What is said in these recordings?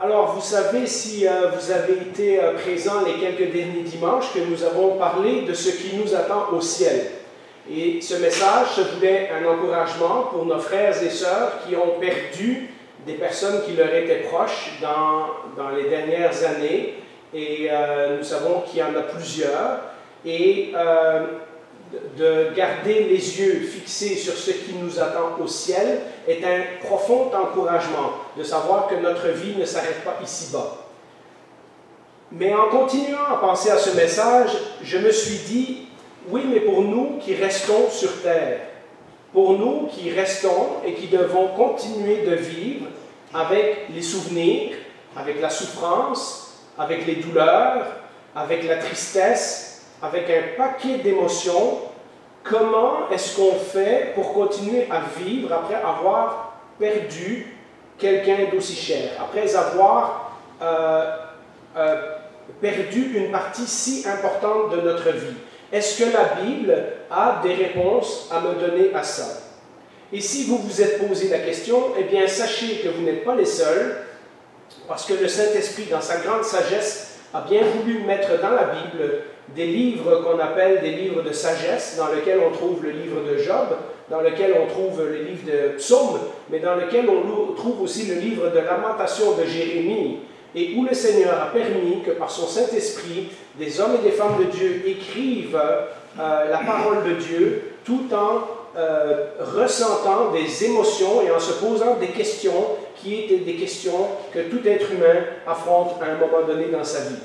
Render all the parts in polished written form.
Alors, vous savez, si vous avez été présent les quelques derniers dimanches, que nous avons parlé de ce qui nous attend au ciel. Et ce message se voulait un encouragement pour nos frères et sœurs qui ont perdu des personnes qui leur étaient proches dans les dernières années. Et nous savons qu'il y en a plusieurs. Et de garder les yeux fixés sur ce qui nous attend au ciel est un profond encouragement de savoir que notre vie ne s'arrête pas ici-bas. Mais en continuant à penser à ce message, je me suis dit, oui, mais pour nous qui restons sur terre, pour nous qui restons et qui devons continuer de vivre avec les souvenirs, avec la souffrance, avec les douleurs, avec la tristesse, avec un paquet d'émotions, comment est-ce qu'on fait pour continuer à vivre après avoir perdu quelqu'un d'aussi cher, après avoir perdu une partie si importante de notre vie? Est-ce que la Bible a des réponses à me donner à ça? Et si vous vous êtes posé la question, eh bien, sachez que vous n'êtes pas les seuls, parce que le Saint-Esprit, dans sa grande sagesse, a bien voulu mettre dans la Bible des livres qu'on appelle des livres de sagesse, dans lesquels on trouve le livre de Job, dans lequel on trouve le livre de Psaume, mais dans lequel on trouve aussi le livre de Lamentation de Jérémie, et où le Seigneur a permis que par son Saint-Esprit, des hommes et des femmes de Dieu écrivent la parole de Dieu, tout en ressentant des émotions et en se posant des questions qui étaient des questions que tout être humain affronte à un moment donné dans sa vie.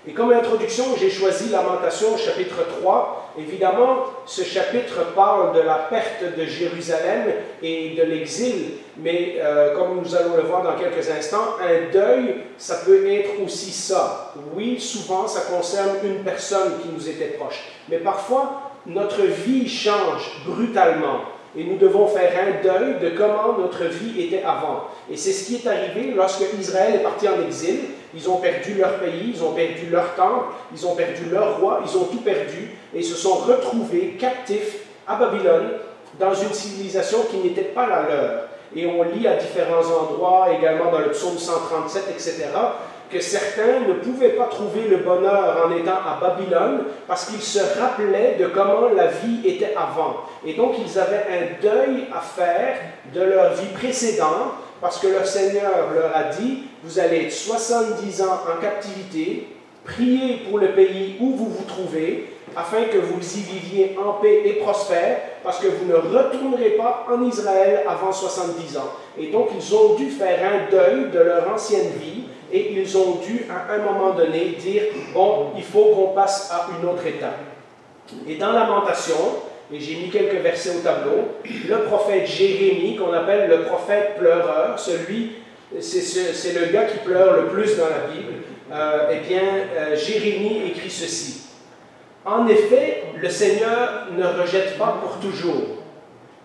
Et comme introduction, j'ai choisi Lamentation chapitre 3. Évidemment, ce chapitre parle de la perte de Jérusalem et de l'exil, mais comme nous allons le voir dans quelques instants, un deuil, ça peut être aussi ça. Oui, souvent, ça concerne une personne qui nous était proche, mais parfois, notre vie change brutalement. Et nous devons faire un deuil de comment notre vie était avant. Et c'est ce qui est arrivé lorsque Israël est parti en exil. Ils ont perdu leur pays, ils ont perdu leur temple, ils ont perdu leur roi, ils ont tout perdu et ils se sont retrouvés captifs à Babylone dans une civilisation qui n'était pas la leur. Et on lit à différents endroits, également dans le psaume 137, etc., que certains ne pouvaient pas trouver le bonheur en étant à Babylone parce qu'ils se rappelaient de comment la vie était avant. Et donc, ils avaient un deuil à faire de leur vie précédente parce que leur Seigneur leur a dit, vous allez être 70 ans en captivité, priez pour le pays où vous vous trouvez, afin que vous y viviez en paix et prospère, parce que vous ne retournerez pas en Israël avant 70 ans. Et donc, ils ont dû faire un deuil de leur ancienne vie, et ils ont dû, à un moment donné, dire, bon, il faut qu'on passe à une autre étape. Et dans Lamentation, et j'ai mis quelques versets au tableau, le prophète Jérémie, qu'on appelle le prophète pleureur, c'est le gars qui pleure le plus dans la Bible, Jérémie écrit ceci. En effet, le Seigneur ne rejette pas pour toujours.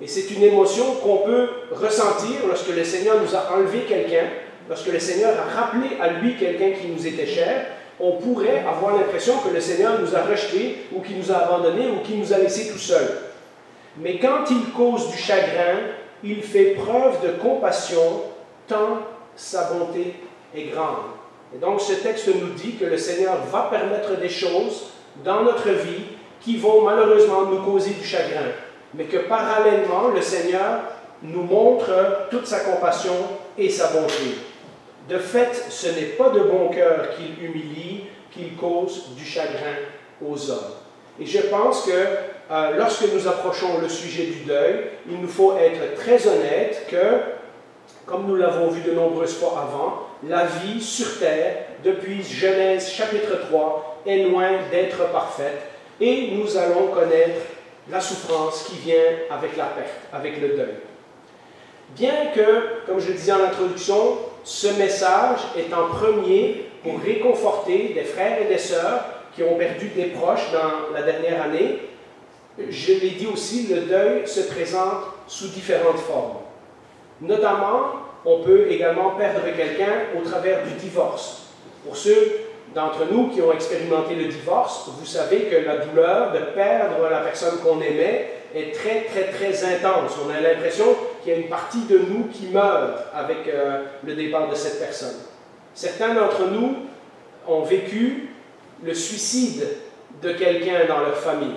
Et c'est une émotion qu'on peut ressentir lorsque le Seigneur nous a enlevé quelqu'un, lorsque le Seigneur a rappelé à lui quelqu'un qui nous était cher. On pourrait avoir l'impression que le Seigneur nous a rejetés, ou qu'il nous a abandonnés, ou qu'il nous a laissés tout seuls. Mais quand il cause du chagrin, il fait preuve de compassion, tant sa bonté est grande. Et donc ce texte nous dit que le Seigneur va permettre des choses dans notre vie qui vont malheureusement nous causer du chagrin, mais que parallèlement, le Seigneur nous montre toute sa compassion et sa bonté. De fait, ce n'est pas de bon cœur qu'il humilie, qu'il cause du chagrin aux hommes. Et je pense que lorsque nous approchons le sujet du deuil, il nous faut être très honnête que, comme nous l'avons vu de nombreuses fois avant, la vie sur terre, depuis Genèse chapitre 3, est loin d'être parfaite et nous allons connaître la souffrance qui vient avec la perte, avec le deuil. Bien que, comme je le disais en introduction, ce message est en premier pour réconforter des frères et des sœurs qui ont perdu des proches dans la dernière année, je l'ai dit aussi, le deuil se présente sous différentes formes. Notamment, on peut également perdre quelqu'un au travers du divorce. Pour ceux d'entre nous qui ont expérimenté le divorce, vous savez que la douleur de perdre la personne qu'on aimait est très, très, très intense. On a l'impression qu'il y a une partie de nous qui meurt avec le départ de cette personne. Certains d'entre nous ont vécu le suicide de quelqu'un dans leur famille,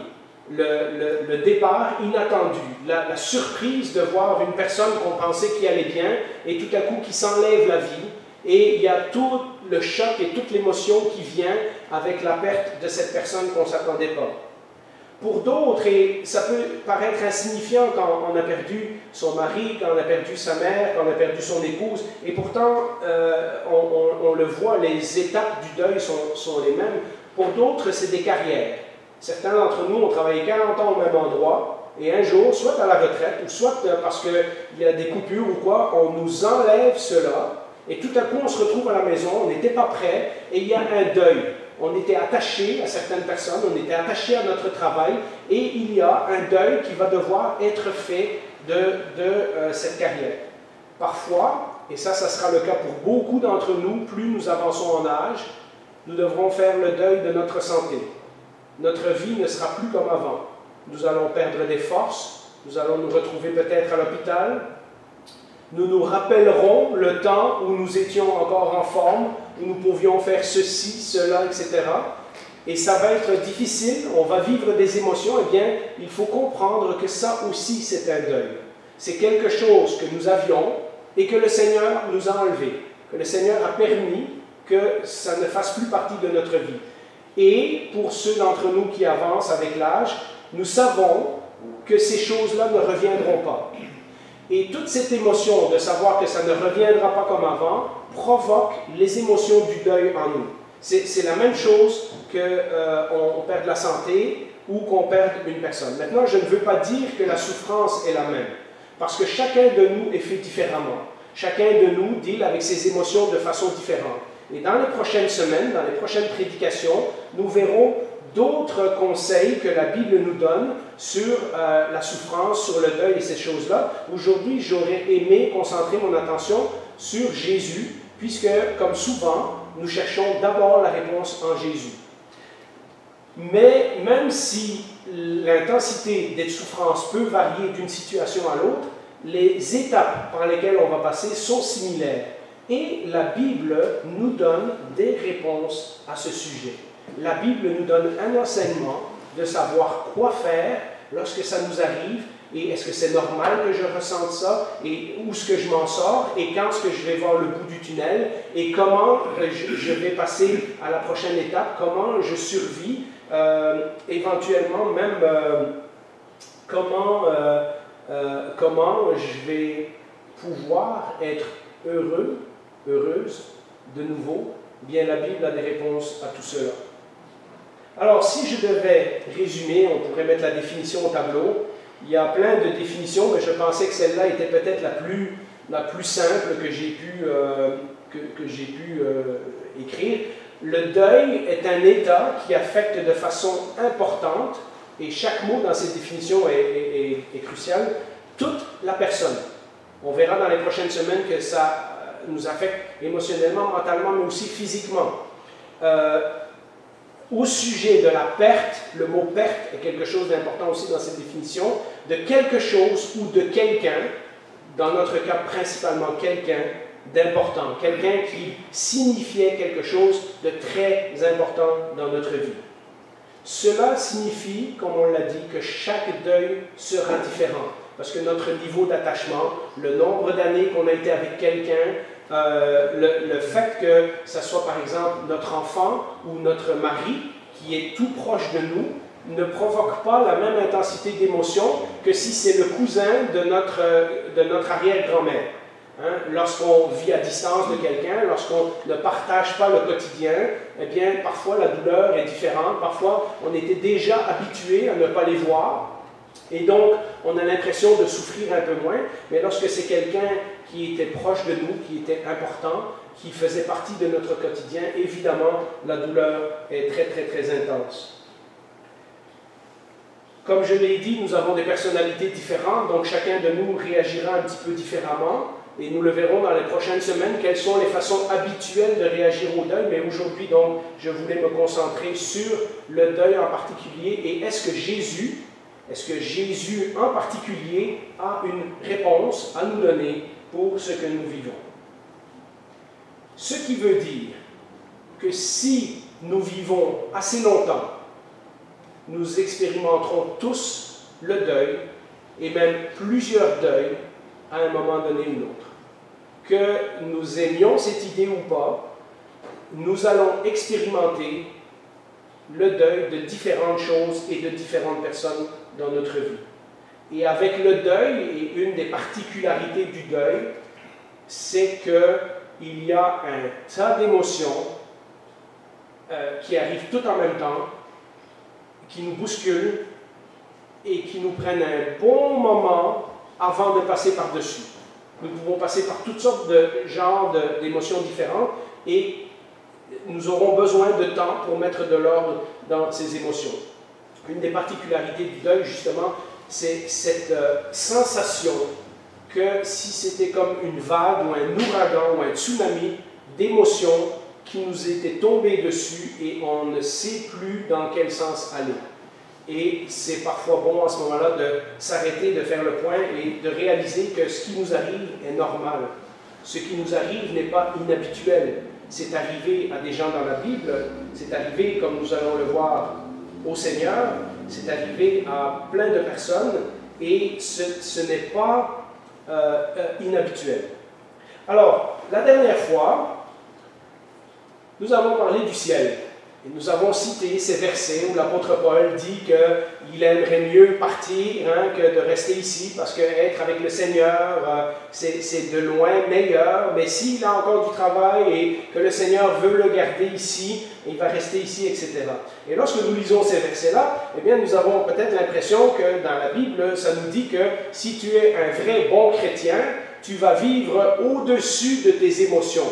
le départ inattendu, la surprise de voir une personne qu'on pensait qui allait bien et tout à coup qui s'enlève la vie. Et il y a tout le choc et toute l'émotion qui vient avec la perte de cette personne qu'on ne s'attendait pas. Pour d'autres, et ça peut paraître insignifiant quand on a perdu son mari, quand on a perdu sa mère, quand on a perdu son épouse, et pourtant on le voit, les étapes du deuil sont les mêmes. Pour d'autres, c'est des carrières. Certains d'entre nous ont travaillé 40 ans au même endroit, et un jour, soit à la retraite, ou soit parce qu'il y a des coupures ou quoi, on nous enlève cela, et tout à coup on se retrouve à la maison, on n'était pas prêt, et il y a un deuil. On était attaché à certaines personnes, on était attaché à notre travail, et il y a un deuil qui va devoir être fait de cette carrière. Parfois, et ça sera le cas pour beaucoup d'entre nous, plus nous avançons en âge, nous devrons faire le deuil de notre santé. Notre vie ne sera plus comme avant. Nous allons perdre des forces, nous allons nous retrouver peut-être à l'hôpital. Nous nous rappellerons le temps où nous étions encore en forme, où nous pouvions faire ceci, cela, etc. Et ça va être difficile, on va vivre des émotions. Eh bien, il faut comprendre que ça aussi, c'est un deuil. C'est quelque chose que nous avions et que le Seigneur nous a enlevé, que le Seigneur a permis que ça ne fasse plus partie de notre vie. Et pour ceux d'entre nous qui avancent avec l'âge, nous savons que ces choses-là ne reviendront pas. Et toute cette émotion de savoir que ça ne reviendra pas comme avant provoque les émotions du deuil en nous. C'est la même chose qu'on perde la santé ou qu'on perde une personne. Maintenant, je ne veux pas dire que la souffrance est la même, parce que chacun de nous est fait différemment. Chacun de nous deal avec ses émotions de façon différente. Et dans les prochaines semaines, dans les prochaines prédications, nous verrons d'autres conseils que la Bible nous donne sur la souffrance, sur le deuil et ces choses-là. Aujourd'hui, j'aurais aimé concentrer mon attention sur Jésus, puisque, comme souvent, nous cherchons d'abord la réponse en Jésus. Mais même si l'intensité des souffrances peut varier d'une situation à l'autre, les étapes par lesquelles on va passer sont similaires. Et la Bible nous donne des réponses à ce sujet. La Bible nous donne un enseignement de savoir quoi faire lorsque ça nous arrive, et est-ce que c'est normal que je ressente ça, et où est-ce que je m'en sors, et quand est-ce que je vais voir le bout du tunnel, et comment je vais passer à la prochaine étape, comment je survis, éventuellement même comment je vais pouvoir être heureux, heureuse de nouveau. Bien, la Bible a des réponses à tout cela. Alors, si je devais résumer, on pourrait mettre la définition au tableau. Il y a plein de définitions, mais je pensais que celle-là était peut-être la plus simple que j'ai pu écrire. Le deuil est un état qui affecte de façon importante, et chaque mot dans cette définition est crucial, toute la personne. On verra dans les prochaines semaines que ça nous affecte émotionnellement, mentalement, mais aussi physiquement. Au sujet de la perte, le mot perte est quelque chose d'important aussi dans cette définition, de quelque chose ou de quelqu'un, dans notre cas principalement quelqu'un d'important, quelqu'un qui signifiait quelque chose de très important dans notre vie. Cela signifie, comme on l'a dit, que chaque deuil sera différent, parce que notre niveau d'attachement, le nombre d'années qu'on a été avec quelqu'un, le fait que ce soit par exemple notre enfant ou notre mari qui est tout proche de nous ne provoque pas la même intensité d'émotion que si c'est le cousin de notre arrière-grand-mère. Hein? Lorsqu'on vit à distance de quelqu'un, lorsqu'on ne partage pas le quotidien, eh bien parfois la douleur est différente, parfois on était déjà habitué à ne pas les voir. Et donc, on a l'impression de souffrir un peu moins, mais lorsque c'est quelqu'un qui était proche de nous, qui était important, qui faisait partie de notre quotidien, évidemment, la douleur est très, très, très intense. Comme je l'ai dit, nous avons des personnalités différentes, donc chacun de nous réagira un petit peu différemment, et nous le verrons dans les prochaines semaines, quelles sont les façons habituelles de réagir au deuil, mais aujourd'hui, donc, je voulais me concentrer sur le deuil en particulier, et est-ce que Jésus en particulier a une réponse à nous donner pour ce que nous vivons? Ce qui veut dire que si nous vivons assez longtemps, nous expérimenterons tous le deuil, et même plusieurs deuils, à un moment donné ou l'autre. Que nous aimions cette idée ou pas, nous allons expérimenter le deuil de différentes choses et de différentes personnes dans notre vie. Et avec le deuil, et une des particularités du deuil, c'est qu'il y a un tas d'émotions qui arrivent tout en même temps, qui nous bousculent et qui nous prennent un bon moment avant de passer par-dessus. Nous pouvons passer par toutes sortes de genres d'émotions différentes et nous aurons besoin de temps pour mettre de l'ordre dans ces émotions. Une des particularités du deuil, justement, c'est cette sensation que si c'était comme une vague ou un ouragan ou un tsunami d'émotions qui nous étaient tombées dessus et on ne sait plus dans quel sens aller. Et c'est parfois bon à ce moment-là de s'arrêter, de faire le point et de réaliser que ce qui nous arrive est normal. Ce qui nous arrive n'est pas inhabituel. C'est arrivé à des gens dans la Bible, c'est arrivé, comme nous allons le voir, au Seigneur, c'est arrivé à plein de personnes et ce n'est pas inhabituel. Alors, la dernière fois, nous avons parlé du ciel. Et nous avons cité ces versets où l'apôtre Paul dit qu'il aimerait mieux partir que de rester ici parce qu'être avec le Seigneur, c'est de loin meilleur. Mais s'il a encore du travail et que le Seigneur veut le garder ici, il va rester ici, etc. Et lorsque nous lisons ces versets-là, eh bien, nous avons peut-être l'impression que dans la Bible, ça nous dit que si tu es un vrai bon chrétien, tu vas vivre au-dessus de tes émotions.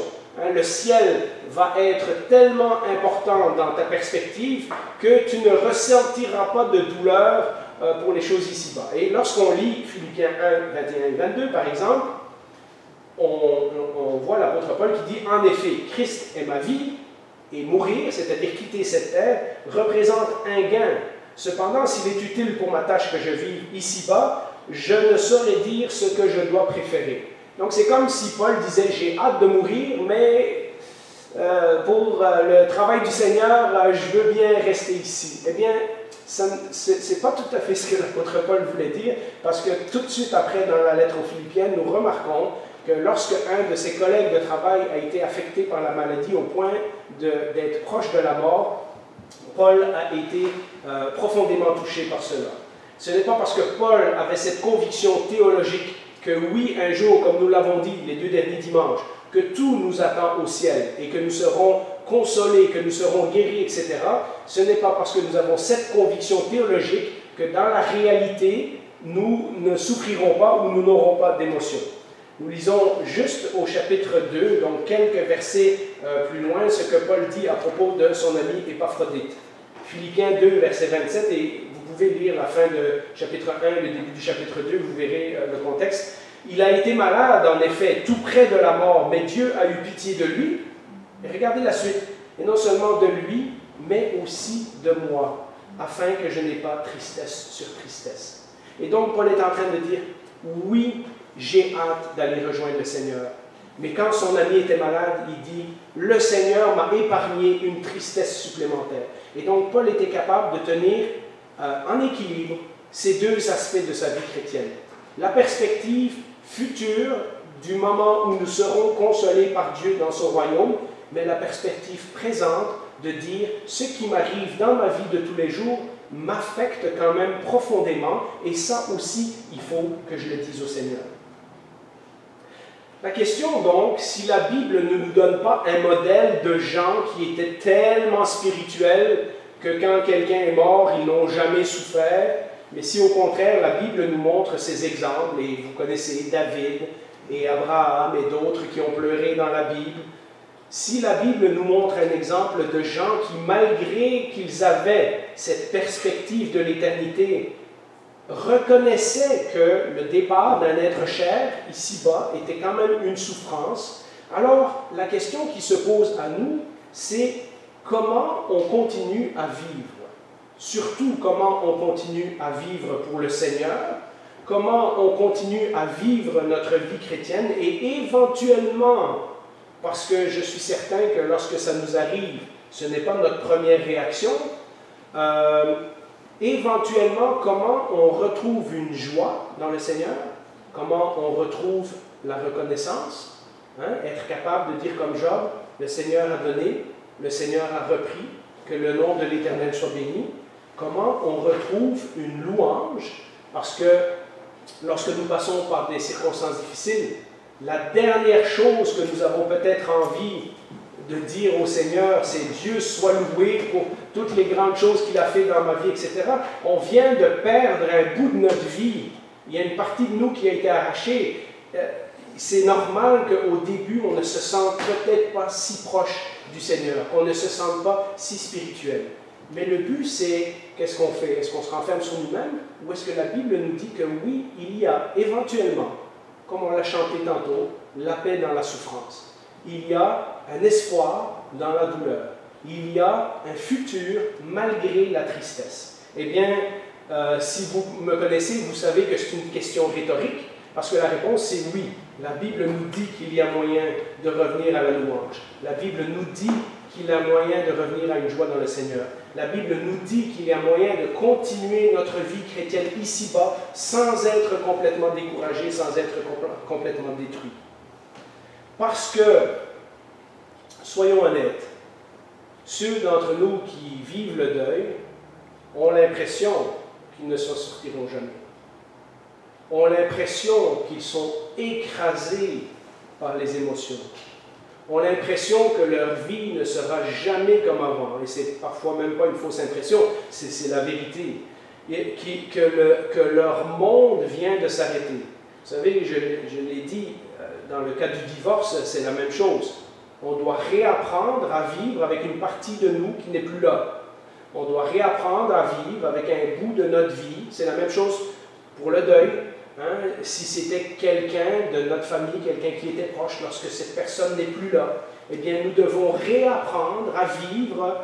Le ciel va être tellement important dans ta perspective que tu ne ressentiras pas de douleur pour les choses ici-bas. Et lorsqu'on lit Philippiens 1, 21 et 22, par exemple, on voit l'apôtre Paul qui dit « En effet, Christ est ma vie, et mourir, c'est-à-dire quitter cette terre, représente un gain. Cependant, s'il est utile pour ma tâche que je vive ici-bas, je ne saurais dire ce que je dois préférer. » Donc c'est comme si Paul disait « J'ai hâte de mourir, mais pour le travail du Seigneur, je veux bien rester ici. » Eh bien, ce n'est pas tout à fait ce que l'apôtre Paul voulait dire, parce que tout de suite après, dans la lettre aux Philippiens, nous remarquons que lorsque un de ses collègues de travail a été affecté par la maladie au point d'être proche de la mort, Paul a été profondément touché par cela. Ce n'est pas parce que Paul avait cette conviction théologique que oui, un jour, comme nous l'avons dit les 2 derniers dimanches, que tout nous attend au ciel et que nous serons consolés, que nous serons guéris, etc. Ce n'est pas parce que nous avons cette conviction théologique que dans la réalité, nous ne souffrirons pas ou nous n'aurons pas d'émotion. Nous lisons juste au chapitre 2, donc quelques versets plus loin, ce que Paul dit à propos de son ami Épaphrodite. Philippiens 2, verset 27, et vous pouvez lire la fin de chapitre 1, le début du chapitre 2, vous verrez le contexte. Il a été malade, en effet, tout près de la mort, mais Dieu a eu pitié de lui. Et regardez la suite. Et non seulement de lui, mais aussi de moi, afin que je n'ai pas tristesse sur tristesse. Et donc, Paul est en train de dire, oui, j'ai hâte d'aller rejoindre le Seigneur. Mais quand son ami était malade, il dit, le Seigneur m'a épargné une tristesse supplémentaire. Et donc, Paul était capable de tenir en équilibre ces deux aspects de sa vie chrétienne. La perspective future du moment où nous serons consolés par Dieu dans son royaume, mais la perspective présente de dire ce qui m'arrive dans ma vie de tous les jours m'affecte quand même profondément et ça aussi, il faut que je le dise au Seigneur. La question donc, si la Bible ne nous donne pas un modèle de gens qui étaient tellement spirituels que quand quelqu'un est mort, ils n'ont jamais souffert, mais si au contraire la Bible nous montre ces exemples, et vous connaissez David et Abraham et d'autres qui ont pleuré dans la Bible, si la Bible nous montre un exemple de gens qui, malgré qu'ils avaient cette perspective de l'éternité, reconnaissaient que le départ d'un être cher, ici-bas, était quand même une souffrance, alors la question qui se pose à nous, c'est comment on continue à vivre. Surtout, comment on continue à vivre pour le Seigneur, comment on continue à vivre notre vie chrétienne et éventuellement, parce que je suis certain que lorsque ça nous arrive, ce n'est pas notre première réaction. Éventuellement, comment on retrouve une joie dans le Seigneur, comment on retrouve la reconnaissance, être capable de dire comme Job, le Seigneur a donné, le Seigneur a repris, que le nom de l'Éternel soit béni. Comment on retrouve une louange, parce que lorsque nous passons par des circonstances difficiles, la dernière chose que nous avons peut-être envie de dire au Seigneur, c'est Dieu soit loué pour toutes les grandes choses qu'il a fait dans ma vie, etc. On vient de perdre un bout de notre vie. Il y a une partie de nous qui a été arrachée. C'est normal qu'au début, on ne se sente peut-être pas si proche du Seigneur, qu'on ne se sente pas si spirituel. Mais le but, c'est qu'est-ce qu'on fait? Est-ce qu'on se renferme sur nous-mêmes? Ou est-ce que la Bible nous dit que oui, il y a éventuellement, comme on l'a chanté tantôt, la paix dans la souffrance. Il y a un espoir dans la douleur. Il y a un futur malgré la tristesse. Eh bien, si vous me connaissez, vous savez que c'est une question rhétorique, parce que la réponse c'est oui. La Bible nous dit qu'il y a moyen de revenir à la louange. La Bible nous dit qu'il y a moyen de revenir à une joie dans le Seigneur. La Bible nous dit qu'il y a moyen de continuer notre vie chrétienne ici-bas sans être complètement découragé, sans être complètement détruit. Parce que, soyons honnêtes, ceux d'entre nous qui vivent le deuil ont l'impression qu'ils ne s'en sortiront jamais. Ont l'impression qu'ils sont écrasés par les émotions. Ont l'impression que leur vie ne sera jamais comme avant. Et c'est parfois même pas une fausse impression, c'est la vérité. Et que leur monde vient de s'arrêter. Vous savez, je l'ai dit, dans le cas du divorce, c'est la même chose. On doit réapprendre à vivre avec une partie de nous qui n'est plus là. On doit réapprendre à vivre avec un bout de notre vie. C'est la même chose pour le deuil. Si c'était quelqu'un de notre famille, quelqu'un qui était proche, lorsque cette personne n'est plus là, eh bien, nous devons réapprendre à vivre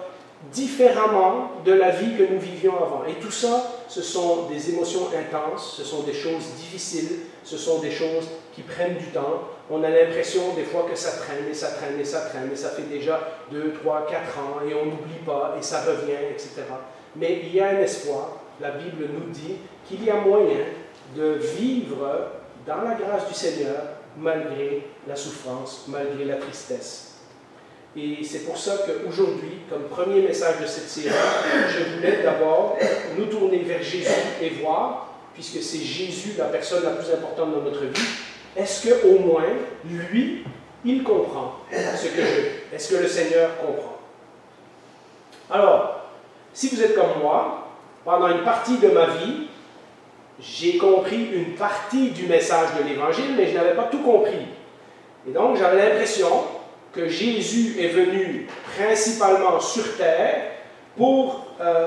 différemment de la vie que nous vivions avant. Et tout ça, ce sont des émotions intenses, ce sont des choses difficiles, ce sont des choses qui prennent du temps. On a l'impression des fois que ça traîne et ça traîne et ça traîne, et ça fait déjà 2, 3, 4 ans, et on n'oublie pas, et ça revient, etc. Mais il y a un espoir. La Bible nous dit qu'il y a moyen de vivre dans la grâce du Seigneur malgré la souffrance, malgré la tristesse. Et c'est pour ça qu'aujourd'hui, comme premier message de cette série, je voulais d'abord nous tourner vers Jésus et voir, puisque c'est Jésus la personne la plus importante dans notre vie, est-ce qu'au moins, lui, il comprend ce que je vis? Est-ce que le Seigneur comprend? Alors, si vous êtes comme moi, pendant une partie de ma vie, j'ai compris une partie du message de l'Évangile, mais je n'avais pas tout compris. Et donc, j'avais l'impression que Jésus est venu principalement sur terre pour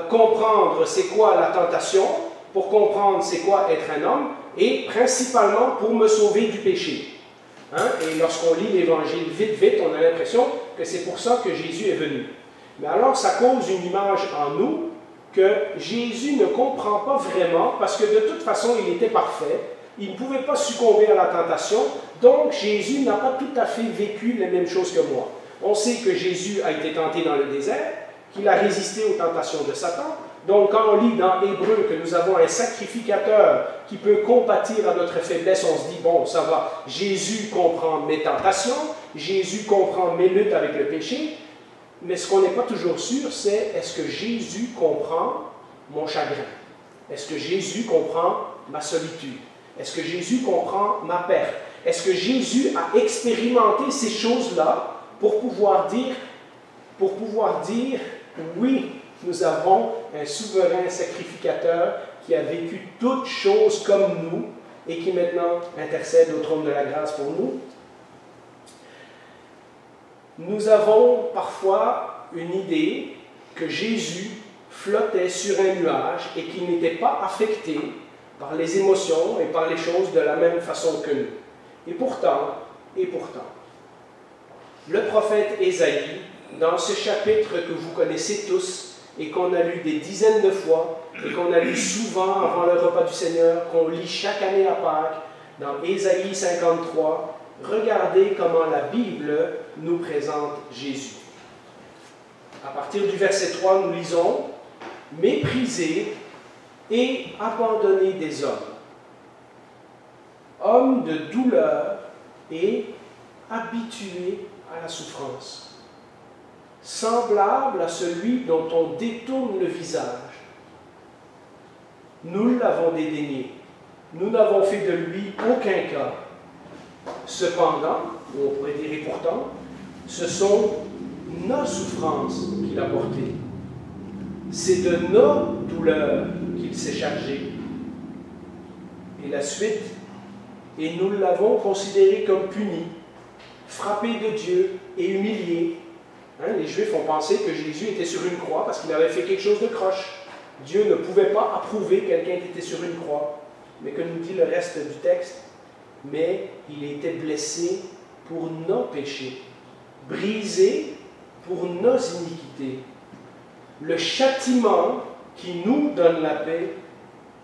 comprendre c'est quoi la tentation, pour comprendre c'est quoi être un homme, et principalement pour me sauver du péché. Et lorsqu'on lit l'Évangile vite, on a l'impression que c'est pour ça que Jésus est venu. Mais alors, ça cause une image en nous que Jésus ne comprend pas vraiment, parce que de toute façon, il était parfait, il ne pouvait pas succomber à la tentation, donc Jésus n'a pas tout à fait vécu les mêmes choses que moi. On sait que Jésus a été tenté dans le désert, qu'il a résisté aux tentations de Satan. Donc quand on lit dans Hébreu que nous avons un sacrificateur qui peut compatir à notre faiblesse, on se dit, bon, ça va, Jésus comprend mes tentations, Jésus comprend mes luttes avec le péché, mais ce qu'on n'est pas toujours sûr, c'est est-ce que Jésus comprend mon chagrin? Est-ce que Jésus comprend ma solitude? Est-ce que Jésus comprend ma perte? Est-ce que Jésus a expérimenté ces choses-là pour pouvoir dire, oui, nous avons un souverain sacrificateur qui a vécu toutes choses comme nous et qui maintenant intercède au trône de la grâce pour nous? Nous avons parfois une idée que Jésus flottait sur un nuage et qu'il n'était pas affecté par les émotions et par les choses de la même façon que nous. Et pourtant, le prophète Ésaïe, dans ce chapitre que vous connaissez tous et qu'on a lu des dizaines de fois et qu'on a lu souvent avant le repas du Seigneur, qu'on lit chaque année à Pâques, dans Ésaïe 53, regardez comment la Bible nous présente Jésus. À partir du verset 3, nous lisons « Méprisé et abandonné des hommes, homme de douleur et habitué à la souffrance, semblable à celui dont on détourne le visage. Nous l'avons dédaigné, nous n'avons fait de lui aucun cas. Cependant, ou on pourrait dire et pourtant, ce sont nos souffrances qu'il a portées. C'est de nos douleurs qu'il s'est chargé. » Et la suite, « Et nous l'avons considéré comme puni, frappé de Dieu et humilié. » Les Juifs ont pensé que Jésus était sur une croix parce qu'il avait fait quelque chose de croche. Dieu ne pouvait pas approuver quelqu'un qui était sur une croix. Mais que nous dit le reste du texte? Mais il était blessé pour nos péchés, brisé pour nos iniquités. Le châtiment qui nous donne la paix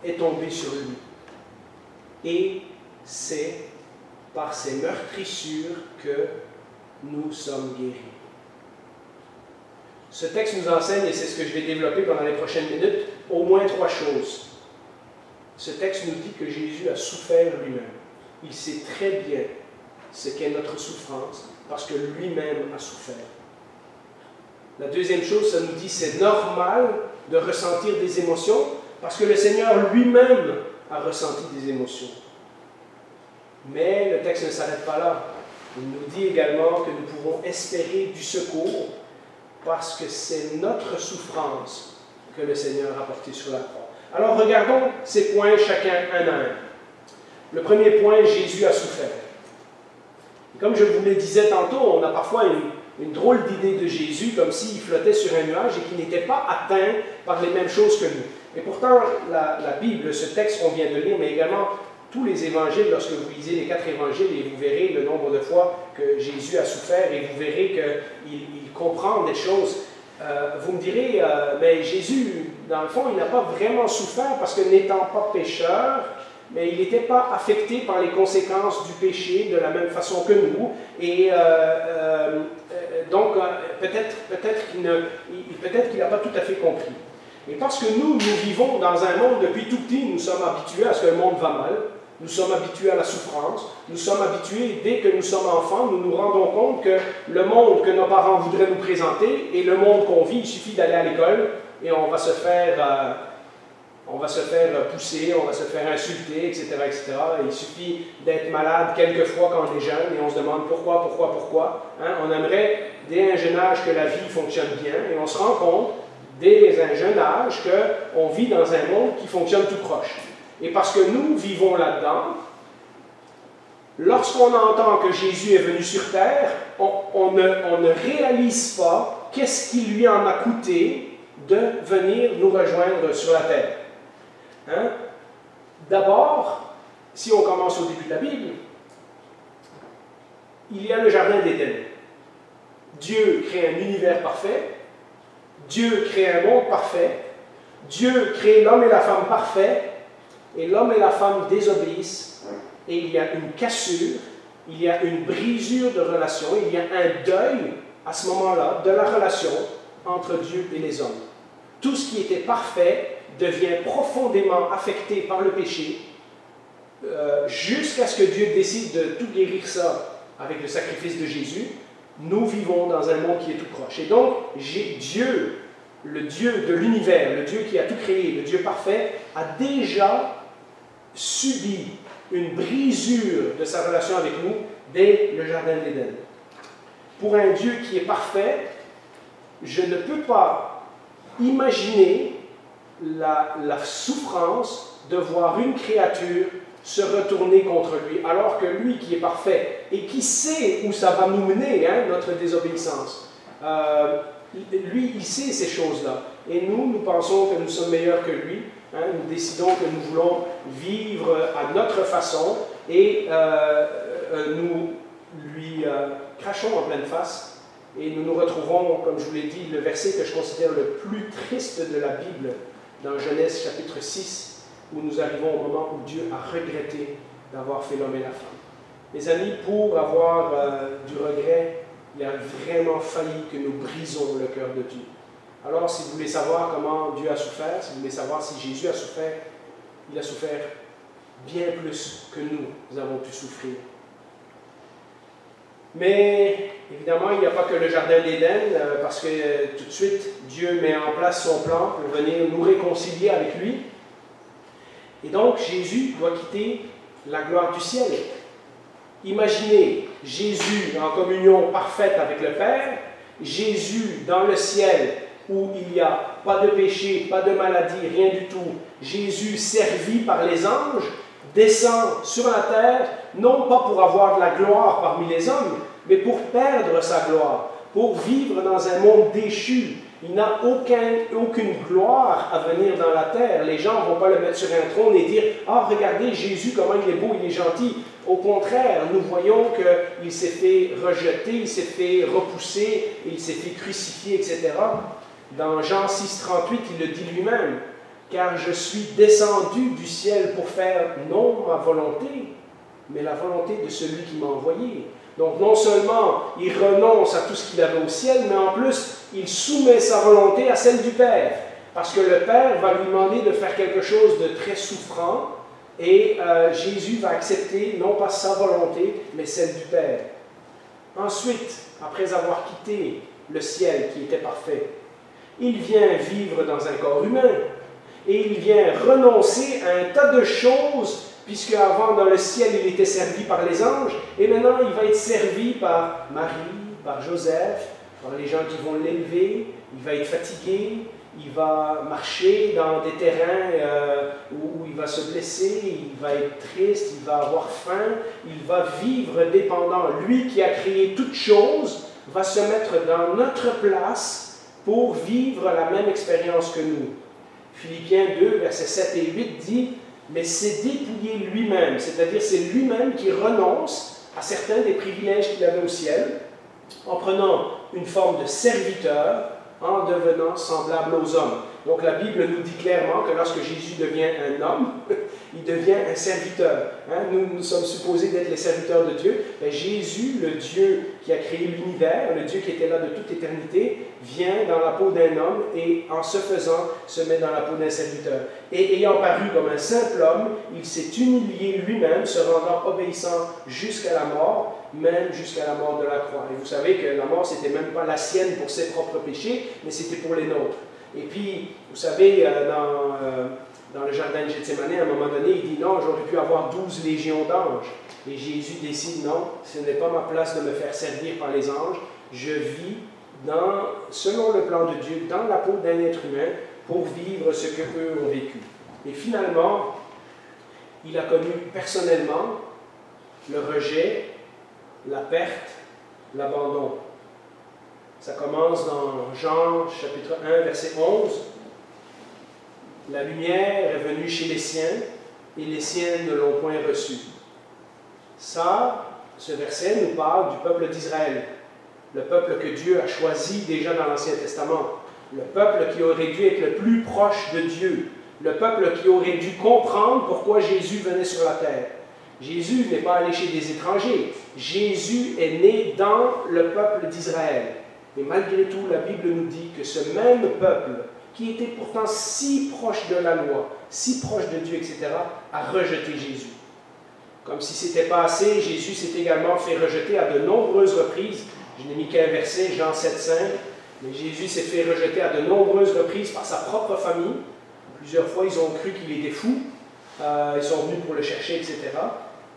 est tombé sur lui. Et c'est par ses meurtrissures que nous sommes guéris. Ce texte nous enseigne, et c'est ce que je vais développer pendant les prochaines minutes, au moins 3 choses. Ce texte nous dit que Jésus a souffert lui-même. Il sait très bien ce qu'est notre souffrance, parce que lui-même a souffert. La deuxième chose, ça nous dit que c'est normal de ressentir des émotions, parce que le Seigneur lui-même a ressenti des émotions. Mais le texte ne s'arrête pas là. Il nous dit également que nous pouvons espérer du secours, parce que c'est notre souffrance que le Seigneur a portée sur la croix. Alors regardons ces points chacun un à un. Le premier point, Jésus a souffert. Et comme je vous le disais tantôt, on a parfois une drôle d'idée de Jésus, comme s'il flottait sur un nuage et qu'il n'était pas atteint par les mêmes choses que nous. Et pourtant, la Bible, ce texte qu'on vient de lire, mais également tous les évangiles, lorsque vous lisez les 4 évangiles, et vous verrez le nombre de fois que Jésus a souffert, et vous verrez qu'il comprend des choses. Vous me direz, mais Jésus, dans le fond, il n'a pas vraiment souffert parce que n'étant pas pécheur, mais il n'était pas affecté par les conséquences du péché de la même façon que nous. Et donc, peut-être qu'il n'a pas tout à fait compris. Et parce que nous vivons dans un monde depuis tout petit, nous sommes habitués à ce que le monde va mal, nous sommes habitués à la souffrance, nous sommes habitués, dès que nous sommes enfants, nous nous rendons compte que le monde que nos parents voudraient nous présenter et le monde qu'on vit, il suffit d'aller à l'école et on va se faire pousser, on va se faire insulter, etc., etc. Et il suffit d'être malade quelques fois quand on est jeune et on se demande pourquoi. On aimerait, dès un jeune âge, que la vie fonctionne bien et on se rend compte, dès un jeune âge, qu'on vit dans un monde qui fonctionne tout croche. Et parce que nous vivons là-dedans, lorsqu'on entend que Jésus est venu sur terre, on ne réalise pas qu'est-ce qui lui en a coûté de venir nous rejoindre sur la terre. D'abord, si on commence au début de la Bible, il y a le jardin d'Éden. Dieu crée un univers parfait, Dieu crée un monde parfait, Dieu crée l'homme et la femme parfaits, et l'homme et la femme désobéissent, et il y a une cassure, il y a une brisure de relation, il y a un deuil à ce moment-là de la relation entre Dieu et les hommes. Tout ce qui était parfait devient profondément affecté par le péché, jusqu'à ce que Dieu décide de tout guérir ça avec le sacrifice de Jésus. Nous vivons dans un monde qui est tout croche. Et donc, Dieu, le Dieu de l'univers, le Dieu qui a tout créé, le Dieu parfait, a déjà subi une brisure de sa relation avec nous dès le jardin d'Éden. Pour un Dieu qui est parfait, je ne peux pas imaginer la souffrance de voir une créature se retourner contre lui, alors que lui qui est parfait et qui sait où ça va nous mener, notre désobéissance, lui, il sait ces choses-là. Et nous pensons que nous sommes meilleurs que lui. Nous décidons que nous voulons vivre à notre façon et nous lui crachons en pleine face. Et nous nous retrouvons, comme je vous l'ai dit, le verset que je considère le plus triste de la Bible, dans Genèse chapitre 6, où nous arrivons au moment où Dieu a regretté d'avoir fait l'homme et la femme. Mes amis, pour avoir du regret, il a vraiment fallu que nous brisons le cœur de Dieu. Alors, si vous voulez savoir comment Dieu a souffert, si vous voulez savoir si Jésus a souffert, il a souffert bien plus que nous avons pu souffrir. Mais, évidemment, il n'y a pas que le jardin d'Éden, parce que tout de suite, Dieu met en place son plan pour venir nous réconcilier avec lui. Et donc, Jésus doit quitter la gloire du ciel. Imaginez Jésus en communion parfaite avec le Père, Jésus dans le ciel où il n'y a pas de péché, pas de maladie, rien du tout. Jésus servi par les anges descend sur la terre, non pas pour avoir de la gloire parmi les hommes, mais pour perdre sa gloire, pour vivre dans un monde déchu. Il n'a aucune gloire à venir dans la terre. Les gens ne vont pas le mettre sur un trône et dire « Ah, regardez Jésus, comment il est beau, il est gentil ». Au contraire, nous voyons qu'il s'est fait rejeter, il s'est fait repousser, il s'est fait crucifier, etc. Dans Jean 6, 38, il le dit lui-même « Car je suis descendu du ciel pour faire non ma volonté, mais la volonté de celui qui m'a envoyé. » Donc non seulement il renonce à tout ce qu'il avait au ciel, mais en plus il soumet sa volonté à celle du Père. Parce que le Père va lui demander de faire quelque chose de très souffrant, et Jésus va accepter non pas sa volonté, mais celle du Père. Ensuite, après avoir quitté le ciel qui était parfait, il vient vivre dans un corps humain, et il vient renoncer à un tas de choses, puisque avant dans le ciel il était servi par les anges, et maintenant il va être servi par Marie, par Joseph, par les gens qui vont l'élever. Il va être fatigué, il va marcher dans des terrains où il va se blesser, il va être triste, il va avoir faim, il va vivre dépendant. Lui qui a créé toutes choses va se mettre dans notre place pour vivre la même expérience que nous. Philippiens 2, versets 7 et 8 dit « Mais c'est dépouiller lui-même, c'est-à-dire c'est lui-même qui renonce à certains des privilèges qu'il avait au ciel, en prenant une forme de serviteur, en devenant semblable aux hommes. » Donc la Bible nous dit clairement que lorsque Jésus devient un homme, il devient un serviteur. Nous sommes supposés d'être les serviteurs de Dieu. Mais Jésus, le Dieu qui a créé l'univers, le Dieu qui était là de toute éternité, vient dans la peau d'un homme et en se faisant, se met dans la peau d'un serviteur. Et ayant paru comme un simple homme, il s'est humilié lui-même, se rendant obéissant jusqu'à la mort, même jusqu'à la mort de la croix. Et vous savez que la mort, c'était même pas la sienne pour ses propres péchés, mais c'était pour les nôtres. Et puis, vous savez, dans le jardin de Gethsémani, à un moment donné, il dit « Non, j'aurais pu avoir 12 légions d'anges. » Et Jésus décide « Non, ce n'est pas ma place de me faire servir par les anges. Je vis selon le plan de Dieu, dans la peau d'un être humain, pour vivre ce qu'eux ont vécu. » Et finalement, il a connu personnellement le rejet, la perte, l'abandon. Ça commence dans Jean chapitre 1, verset 11. « La lumière est venue chez les siens, et les siens ne l'ont point reçue. » Ça, ce verset nous parle du peuple d'Israël, le peuple que Dieu a choisi déjà dans l'Ancien Testament, le peuple qui aurait dû être le plus proche de Dieu, le peuple qui aurait dû comprendre pourquoi Jésus venait sur la terre. Jésus n'est pas allé chez des étrangers, Jésus est né dans le peuple d'Israël. Et malgré tout, la Bible nous dit que ce même peuple, qui était pourtant si proche de la loi, si proche de Dieu, etc., a rejeté Jésus. Comme si ce n'était pas assez, Jésus s'est également fait rejeter à de nombreuses reprises. Je n'ai mis qu'un verset, Jean 7, 5. Mais Jésus s'est fait rejeter à de nombreuses reprises par sa propre famille. Plusieurs fois, ils ont cru qu'il était fou. Ils sont venus pour le chercher, etc.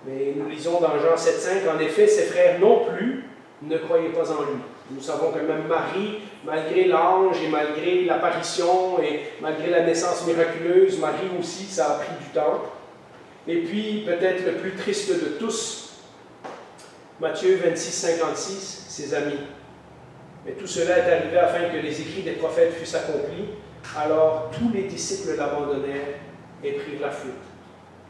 Mais nous lisons dans Jean 7, 5, en effet, ses frères non plus ne croyaient pas en lui. Nous savons que même Marie, malgré l'ange et malgré l'apparition et malgré la naissance miraculeuse, Marie aussi, ça a pris du temps. Et puis, peut-être le plus triste de tous, Matthieu 26, 56, ses amis. Mais tout cela est arrivé afin que les écrits des prophètes fussent accomplis. Alors, tous les disciples l'abandonnèrent et prirent la fuite.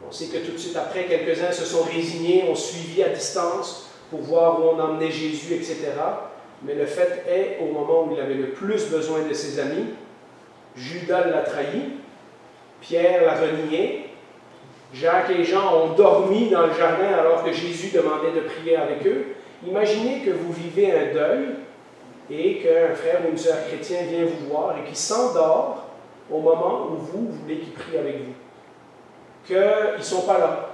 On sait que tout de suite après, quelques-uns se sont résignés, ont suivi à distance pour voir où on emmenait Jésus, etc. Mais le fait est, au moment où il avait le plus besoin de ses amis, Judas l'a trahi, Pierre l'a renié, Jacques et Jean ont dormi dans le jardin alors que Jésus demandait de prier avec eux. Imaginez que vous vivez un deuil et qu'un frère ou une sœur chrétien vient vous voir et qu'il s'endort au moment où vous voulez qu'il prie avec vous. Qu'ils ne sont pas là.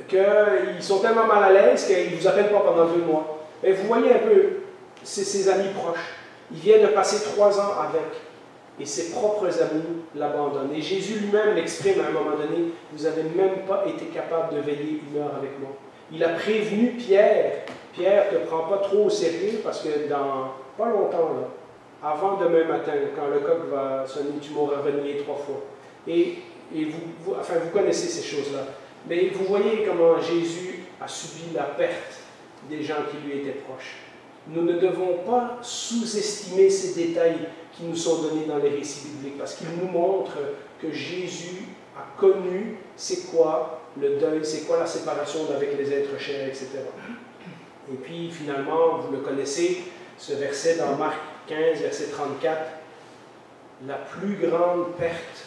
Qu'ils sont tellement mal à l'aise qu'ils ne vous appellent pas pendant 2 mois. Et vous voyez un peu, c'est ses amis proches. Il vient de passer 3 ans avec. Et ses propres amis l'abandonnent. Et Jésus lui-même l'exprime à un moment donné, vous n'avez même pas été capable de veiller 1 heure avec moi. Il a prévenu Pierre. Pierre ne te prend pas trop au sérieux parce que dans pas longtemps, là, avant demain matin, quand le coq va sonner, tu m'auras renié 3 fois. Et vous connaissez ces choses-là. Mais vous voyez comment Jésus a subi la perte des gens qui lui étaient proches. Nous ne devons pas sous-estimer ces détails qui nous sont donnés dans les récits bibliques, parce qu'ils nous montrent que Jésus a connu c'est quoi le deuil, c'est quoi la séparation avec les êtres chers, etc. Et puis finalement, vous le connaissez, ce verset dans Marc 15, verset 34, la plus grande perte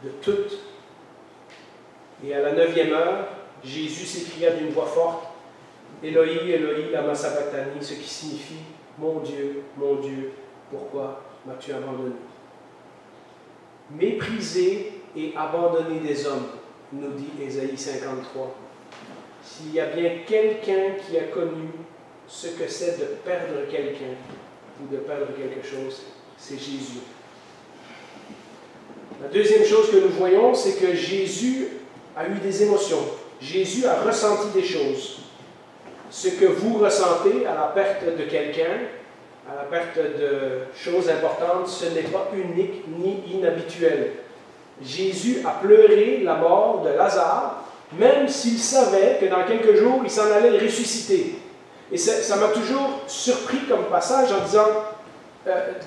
de toutes. Et à la 9e heure, Jésus s'écria d'une voix forte, Eloi, Eloi, lama sabachthani, ce qui signifie mon Dieu, pourquoi m'as-tu abandonné? Méprisé et abandonné des hommes, nous dit Ésaïe 53. S'il y a bien quelqu'un qui a connu ce que c'est de perdre quelqu'un ou de perdre quelque chose, c'est Jésus. La deuxième chose que nous voyons, c'est que Jésus a eu des émotions. Jésus a ressenti des choses. Ce que vous ressentez à la perte de quelqu'un, à la perte de choses importantes, ce n'est pas unique ni inhabituel. Jésus a pleuré la mort de Lazare, même s'il savait que dans quelques jours, il s'en allait le ressusciter. Et ça m'a toujours surpris comme passage en disant,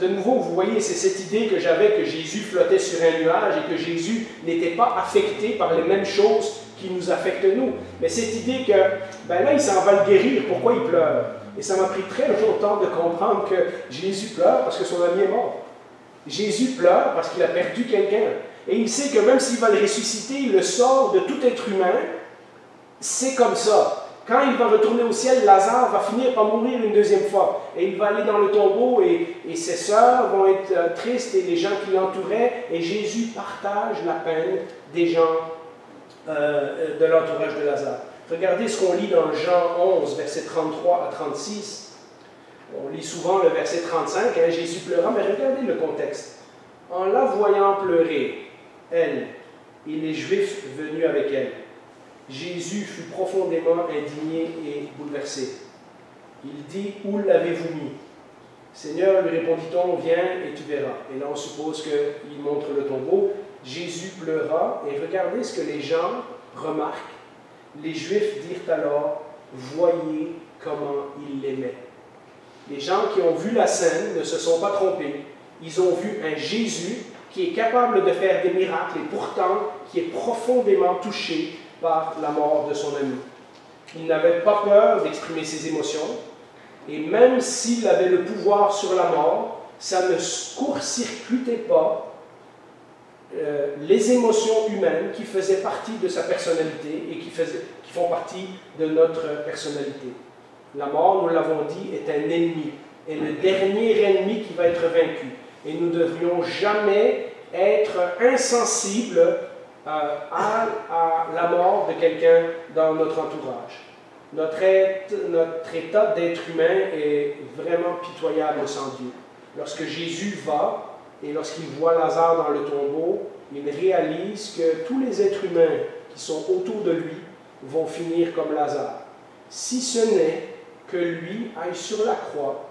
de nouveau, vous voyez, c'est cette idée que j'avais que Jésus flottait sur un nuage et que Jésus n'était pas affecté par les mêmes choses qui nous affectent nous. Mais cette idée que, ben là, il s'en va le guérir, pourquoi il pleure? Et ça m'a pris très longtemps de comprendre que Jésus pleure parce que son ami est mort. Jésus pleure parce qu'il a perdu quelqu'un. Et il sait que même s'il va le ressusciter, il le sort de tout être humain. C'est comme ça. Quand il va retourner au ciel, Lazare va finir par mourir une 2e fois. Et il va aller dans le tombeau et ses sœurs vont être tristes et les gens qui l'entouraient. Et Jésus partage la peine des gens de l'entourage de Lazare. Regardez ce qu'on lit dans Jean 11, versets 33 à 36. On lit souvent le verset 35, hein, Jésus pleura, mais regardez le contexte. En la voyant pleurer, elle et les Juifs venus avec elle, Jésus fut profondément indigné et bouleversé. Il dit, où l'avez-vous mis? Seigneur, lui répondit-on, viens et tu verras. Et là, on suppose qu'il montre le tombeau. Jésus pleura, et regardez ce que les gens remarquent. Les Juifs dirent alors, voyez comment il l'aimait. Les gens qui ont vu la scène ne se sont pas trompés. Ils ont vu un Jésus qui est capable de faire des miracles et pourtant qui est profondément touché par la mort de son ami. Il n'avait pas peur d'exprimer ses émotions et même s'il avait le pouvoir sur la mort, ça ne court-circuitait pas les émotions humaines qui faisaient partie de sa personnalité et qui font partie de notre personnalité. La mort, nous l'avons dit, est un ennemi, est le dernier ennemi qui va être vaincu. Et nous ne devrions jamais être insensibles à la mort de quelqu'un dans notre entourage. Notre état d'être humain est vraiment pitoyable sans Dieu. Lorsque Jésus va, et lorsqu'il voit Lazare dans le tombeau, il réalise que tous les êtres humains qui sont autour de lui vont finir comme Lazare. Si ce n'est que lui aille sur la croix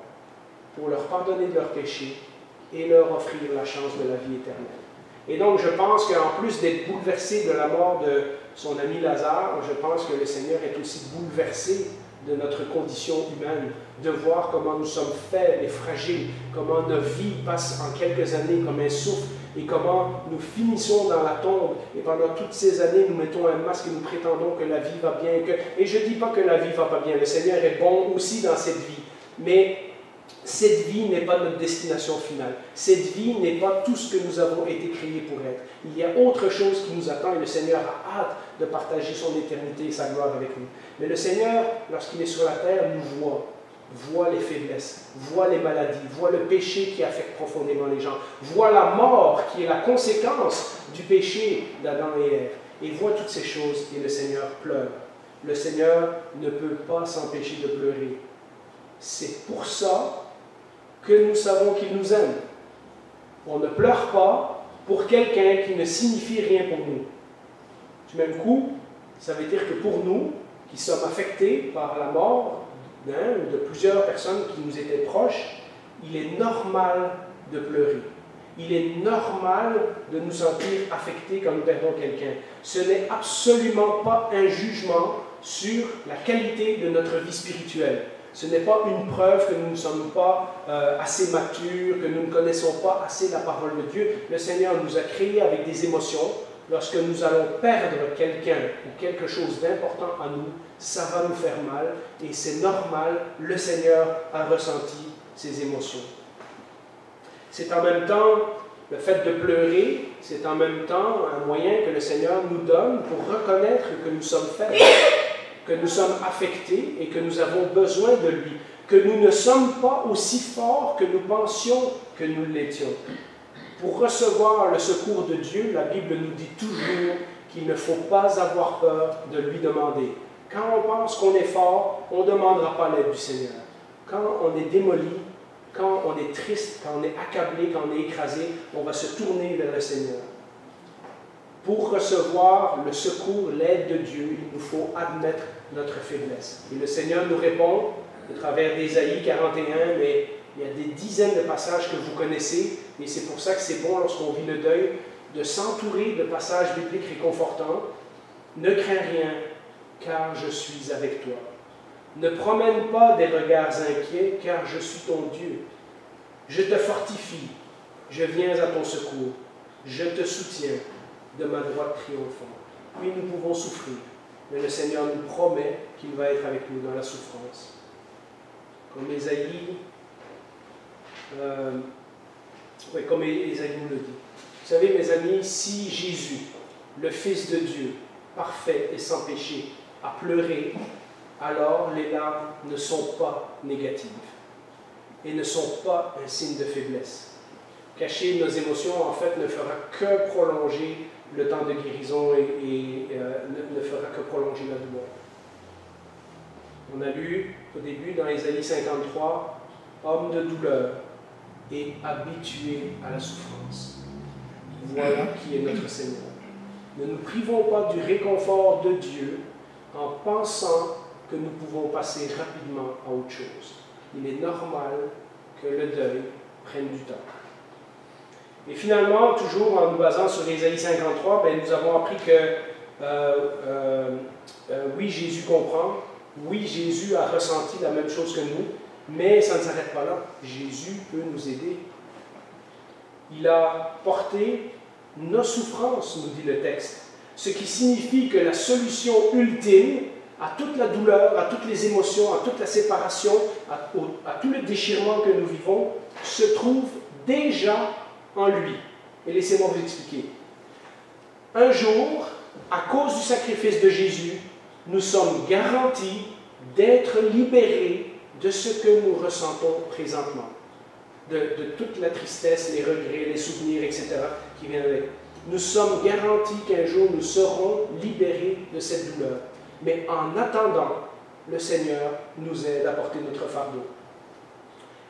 pour leur pardonner de leurs péchés et leur offrir la chance de la vie éternelle. Et donc, je pense qu'en plus d'être bouleversé de la mort de son ami Lazare, je pense que le Seigneur est aussi bouleversé de notre condition humaine, de voir comment nous sommes faibles et fragiles, comment notre vie passe en quelques années comme un souffle, et comment nous finissons dans la tombe, et pendant toutes ces années, nous mettons un masque et nous prétendons que la vie va bien. Et je ne dis pas que la vie ne va pas bien, le Seigneur est bon aussi dans cette vie, mais Cette vie n'est pas notre destination finale. Cette vie n'est pas tout ce que nous avons été créés pour être. Il y a autre chose qui nous attend et le Seigneur a hâte de partager son éternité et sa gloire avec nous. Mais le Seigneur, lorsqu'il est sur la terre, nous voit les faiblesses, voit les maladies, voit le péché qui affecte profondément les gens, voit la mort qui est la conséquence du péché d'Adam et Ève, et voit toutes ces choses et le Seigneur pleure. Le Seigneur ne peut pas s'empêcher de pleurer. C'est pour ça que nous savons qu'il nous aime. On ne pleure pas pour quelqu'un qui ne signifie rien pour nous. Du même coup, ça veut dire que pour nous, qui sommes affectés par la mort d'un ou de plusieurs personnes qui nous étaient proches, il est normal de pleurer. Il est normal de nous sentir affectés quand nous perdons quelqu'un. Ce n'est absolument pas un jugement sur la qualité de notre vie spirituelle. Ce n'est pas une preuve que nous ne sommes pas assez matures, que nous ne connaissons pas assez la parole de Dieu. Le Seigneur nous a créés avec des émotions. Lorsque nous allons perdre quelqu'un ou quelque chose d'important à nous, ça va nous faire mal et c'est normal, le Seigneur a ressenti ces émotions. C'est en même temps, le fait de pleurer, c'est en même temps un moyen que le Seigneur nous donne pour reconnaître que nous sommes faibles, que nous sommes affectés et que nous avons besoin de lui, que nous ne sommes pas aussi forts que nous pensions que nous l'étions. Pour recevoir le secours de Dieu, la Bible nous dit toujours qu'il ne faut pas avoir peur de lui demander. Quand on pense qu'on est fort, on ne demandera pas l'aide du Seigneur. Quand on est démoli, quand on est triste, quand on est accablé, quand on est écrasé, on va se tourner vers le Seigneur. Pour recevoir le secours, l'aide de Dieu, il nous faut admettre notre faiblesse. Et le Seigneur nous répond au travers d'Ésaïe 41, mais il y a des dizaines de passages que vous connaissez, et c'est pour ça que c'est bon, lorsqu'on vit le deuil, de s'entourer de passages bibliques réconfortants. Ne crains rien, car je suis avec toi. Ne promène pas des regards inquiets, car je suis ton Dieu. Je te fortifie, je viens à ton secours, je te soutiens de ma droite triomphante. Oui, nous pouvons souffrir, mais le Seigneur nous promet qu'il va être avec nous dans la souffrance. Comme Ésaïe, comme Ésaïe nous le dit. Vous savez, mes amis, si Jésus, le Fils de Dieu, parfait et sans péché, a pleuré, alors les larmes ne sont pas négatives et ne sont pas un signe de faiblesse. Cacher nos émotions, en fait, ne fera que prolonger le temps de guérison et ne fera que prolonger la douleur. On a lu au début dans Ésaïe 53, « Homme de douleur et habitué à la souffrance. » Voilà qui est notre Seigneur. Ne nous privons pas du réconfort de Dieu en pensant que nous pouvons passer rapidement à autre chose. Il est normal que le deuil prenne du temps. Et finalement, toujours en nous basant sur Ésaïe 53, nous avons appris que oui, Jésus comprend, oui, Jésus a ressenti la même chose que nous, mais ça ne s'arrête pas là. Jésus peut nous aider. Il a porté nos souffrances, nous dit le texte, ce qui signifie que la solution ultime à toute la douleur, à toutes les émotions, à toute la séparation, à tout le déchirement que nous vivons, se trouve déjà en lui. Et laissez-moi vous expliquer. Un jour, à cause du sacrifice de Jésus, nous sommes garantis d'être libérés de ce que nous ressentons présentement. De toute la tristesse, les regrets, les souvenirs, etc. qui viennent avec. Nous sommes garantis qu'un jour nous serons libérés de cette douleur. Mais en attendant, le Seigneur nous aide à porter notre fardeau.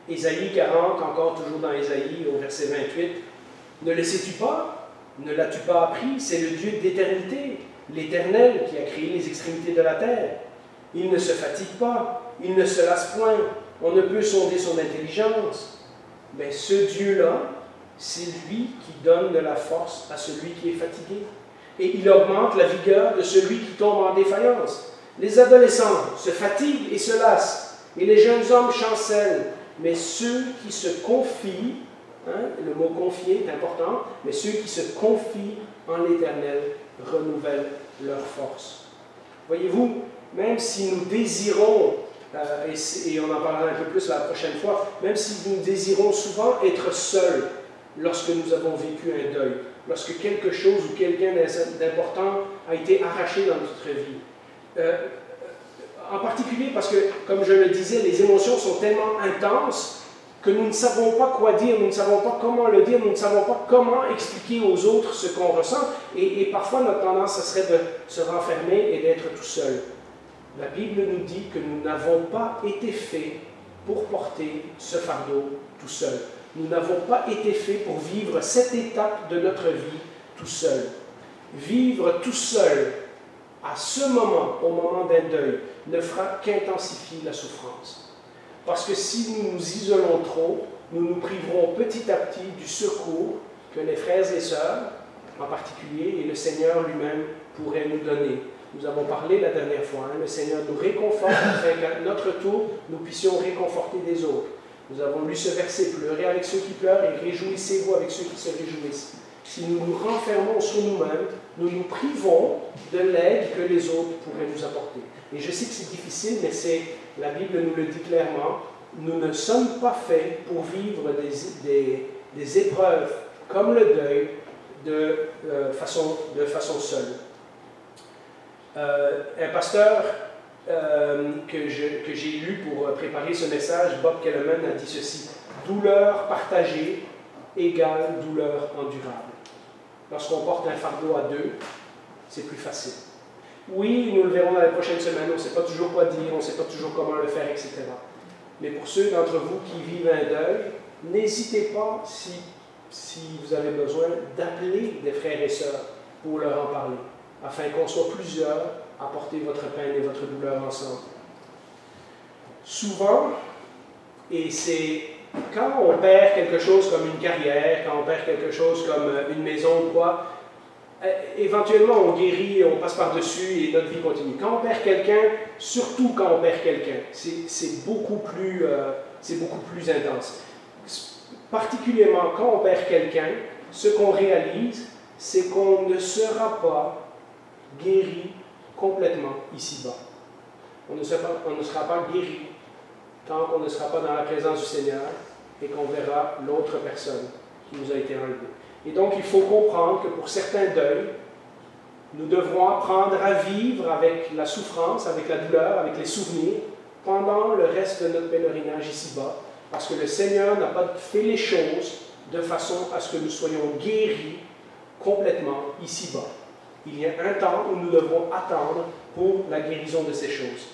Ésaïe 40, encore toujours dans Ésaïe, au verset 28, « Ne le sais-tu pas? Ne l'as-tu pas appris? C'est le Dieu d'éternité, l'Éternel qui a créé les extrémités de la terre. Il ne se fatigue pas, il ne se lasse point, on ne peut sonder son intelligence. » Mais ce Dieu-là, c'est lui qui donne de la force à celui qui est fatigué. Et il augmente la vigueur de celui qui tombe en défaillance. Les adolescents se fatiguent et se lassent, et les jeunes hommes chancellent. Mais ceux qui se confient, le mot confier est important, mais ceux qui se confient en l'Éternel renouvellent leur force. Voyez-vous, même si nous désirons et on en parlera un peu plus la prochaine fois, même si nous désirons souvent être seuls lorsque nous avons vécu un deuil, lorsque quelque chose ou quelqu'un d'important a été arraché dans notre vie. En particulier parce que, comme je le disais, les émotions sont tellement intenses que nous ne savons pas quoi dire, nous ne savons pas comment le dire, nous ne savons pas comment expliquer aux autres ce qu'on ressent, et parfois notre tendance, ce serait de se renfermer et d'être tout seul. La Bible nous dit que nous n'avons pas été faits pour porter ce fardeau tout seul. Nous n'avons pas été faits pour vivre cette étape de notre vie tout seul. Vivre tout seul, à ce moment, au moment d'un deuil, ne fera qu'intensifier la souffrance. Parce que si nous nous isolons trop, nous nous priverons petit à petit du secours que les frères et sœurs, en particulier, et le Seigneur lui-même pourraient nous donner. Nous avons parlé la dernière fois, le Seigneur nous réconforte afin qu'à notre tour, nous puissions réconforter des autres. Nous avons lu ce verset, pleurez avec ceux qui pleurent et réjouissez-vous avec ceux qui se réjouissent. Si nous nous renfermons sur nous-mêmes, nous nous privons de l'aide que les autres pourraient nous apporter. Et je sais que c'est difficile, mais la Bible nous le dit clairement, nous ne sommes pas faits pour vivre des épreuves comme le deuil de façon seule. Un pasteur que j'ai lu pour préparer ce message, Bob Kellerman, a dit ceci: douleur partagée égale douleur endurable. Lorsqu'on porte un fardeau à deux, c'est plus facile. Oui, nous le verrons dans les prochaines semaines, on ne sait pas toujours quoi dire, on ne sait pas toujours comment le faire, etc. Mais pour ceux d'entre vous qui vivent un deuil, n'hésitez pas, si vous avez besoin, d'appeler des frères et sœurs pour leur en parler, afin qu'on soit plusieurs à porter votre peine et votre douleur ensemble. Souvent, et c'est quand on perd quelque chose comme une carrière, quand on perd quelque chose comme une maison ou quoi, éventuellement on guérit, on passe par-dessus et notre vie continue. Quand on perd quelqu'un, surtout quand on perd quelqu'un, c'est beaucoup plus intense. Particulièrement quand on perd quelqu'un, ce qu'on réalise, c'est qu'on ne sera pas guéri complètement ici-bas. On ne sera pas guéri tant qu'on ne sera pas dans la présence du Seigneur et qu'on verra l'autre personne qui nous a été enlevée. Et donc, il faut comprendre que pour certains deuils, nous devrons apprendre à vivre avec la souffrance, avec la douleur, avec les souvenirs, pendant le reste de notre pèlerinage ici-bas, parce que le Seigneur n'a pas fait les choses de façon à ce que nous soyons guéris complètement ici-bas. Il y a un temps où nous devrons attendre pour la guérison de ces choses.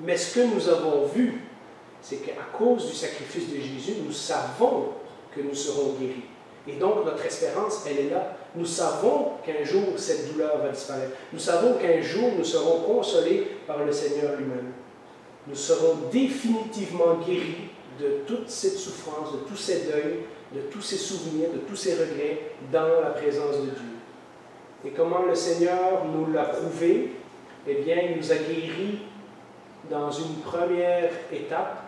Mais ce que nous avons vu, c'est qu'à cause du sacrifice de Jésus, nous savons que nous serons guéris. Et donc, notre espérance, elle est là. Nous savons qu'un jour, cette douleur va disparaître. Nous savons qu'un jour, nous serons consolés par le Seigneur lui-même. Nous serons définitivement guéris de toute cette souffrance, de tous ces deuils, de tous ces souvenirs, de tous ces regrets dans la présence de Dieu. Et comment le Seigneur nous l'a prouvé? Eh bien, il nous a guéris dans une première étape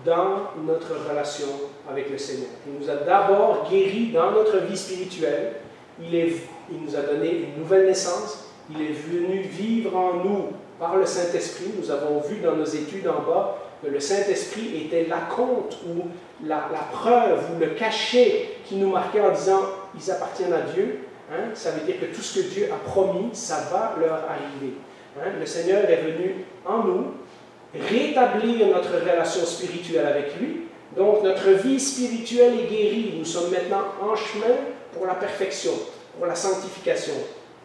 dans notre relation avec le Seigneur. Il nous a d'abord guéris dans notre vie spirituelle. Il nous a donné une nouvelle naissance. Il est venu vivre en nous par le Saint-Esprit. Nous avons vu dans nos études en bas que le Saint-Esprit était l'acompte ou la preuve ou le cachet qui nous marquait en disant « ils appartiennent à Dieu ». Ça veut dire que tout ce que Dieu a promis, ça va leur arriver. Le Seigneur est venu en nous rétablir notre relation spirituelle avec lui. Donc notre vie spirituelle est guérie. Nous sommes maintenant en chemin pour la perfection, pour la sanctification.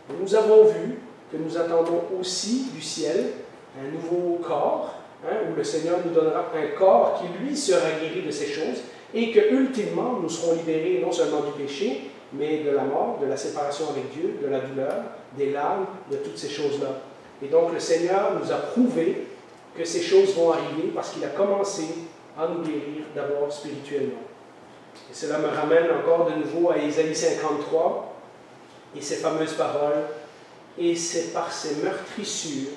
Et nous avons vu que nous attendons aussi du ciel un nouveau corps, où le Seigneur nous donnera un corps qui lui sera guéri de ces choses et que ultimement nous serons libérés non seulement du péché, mais de la mort, de la séparation avec Dieu, de la douleur, des larmes, de toutes ces choses-là. Et donc le Seigneur nous a prouvé que ces choses vont arriver parce qu'il a commencé à nous guérir d'abord spirituellement. Et cela me ramène encore de nouveau à Ésaïe 53 et ces fameuses paroles. Et c'est par ces meurtrissures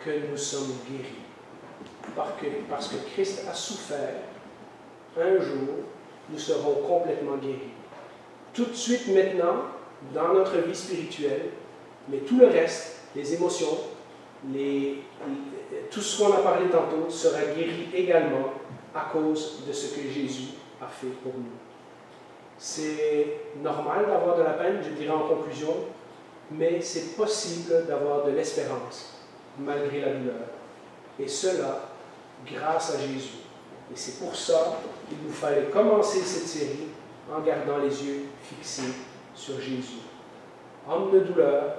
que nous sommes guéris. Parce que Christ a souffert, un jour, nous serons complètement guéris. Tout de suite maintenant, dans notre vie spirituelle, mais tout le reste, les émotions, tout ce qu'on a parlé tantôt sera guéri également à cause de ce que Jésus a fait pour nous. C'est normal d'avoir de la peine, je dirais en conclusion, mais c'est possible d'avoir de l'espérance malgré la douleur. Et cela grâce à Jésus. Et c'est pour ça qu'il nous fallait commencer cette série en gardant les yeux fixés sur Jésus. Homme de douleur,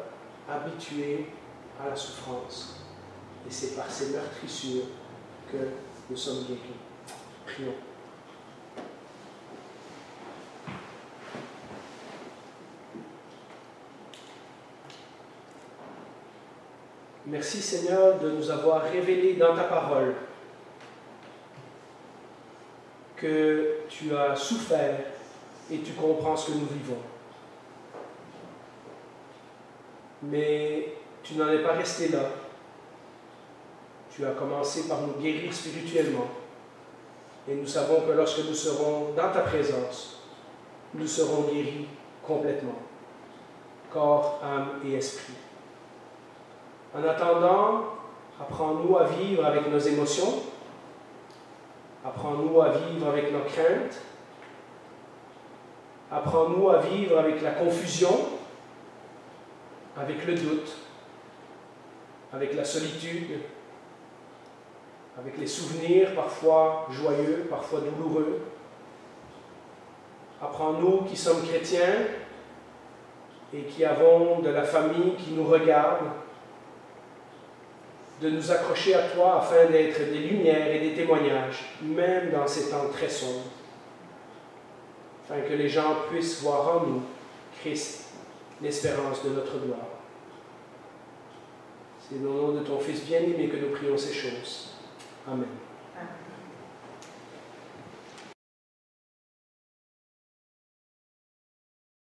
habitué à la souffrance. Et c'est par ces meurtrissures que nous sommes guéris. Prions. Merci Seigneur de nous avoir révélé dans ta parole que tu as souffert et tu comprends ce que nous vivons. Mais tu n'en es pas resté là. Tu as commencé par nous guérir spirituellement. Et nous savons que lorsque nous serons dans ta présence, nous serons guéris complètement, corps, âme et esprit. En attendant, apprends-nous à vivre avec nos émotions, apprends-nous à vivre avec nos craintes, apprends-nous à vivre avec la confusion, avec le doute, avec la solitude, avec les souvenirs parfois joyeux, parfois douloureux. Apprends-nous qui sommes chrétiens et qui avons de la famille qui nous regarde, de nous accrocher à toi afin d'être des lumières et des témoignages, même dans ces temps très sombres, afin que les gens puissent voir en nous Christ, l'espérance de notre gloire. C'est au nom de ton Fils bien-aimé que nous prions ces choses. Amen. Amen.